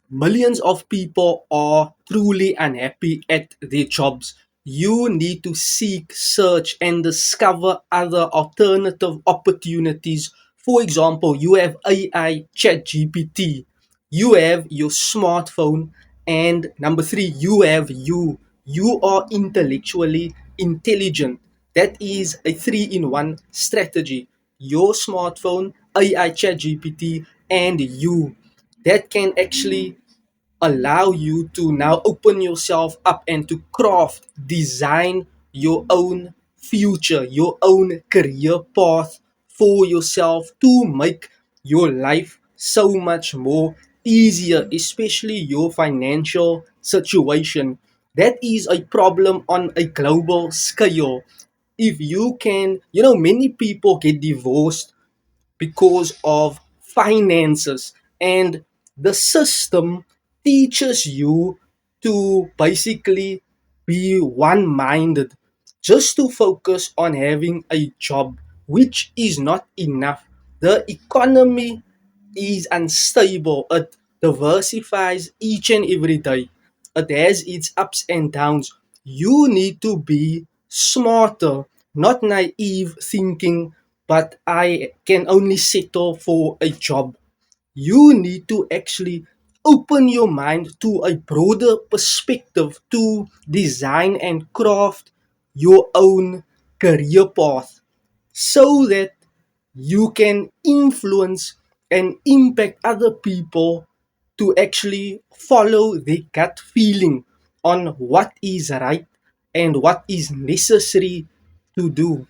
millions of people are truly unhappy at their jobs. You need to seek, search, and discover other alternative opportunities. For example, you have AI, ChatGPT, you have your smartphone, and number three, you have you. You are intellectually intelligent. That is a three-in-one strategy. Your smartphone, AI, ChatGPT, and you that can actually allow you to now open yourself up and to craft, design your own future, your own career path for yourself to make your life so much more easier, especially your financial situation. That is a problem on a global scale. If you can, many people get divorced because of finances, and the system teaches you to basically be one minded, just to focus on having a job, which is not enough. The economy is unstable, it diversifies each and every day, it has its ups and downs. You need to be smarter, not naive thinking, but I can only settle for a job. You need to actually open your mind to a broader perspective to design and craft your own career path so that you can influence and impact other people to actually follow their gut feeling on what is right and what is necessary to do.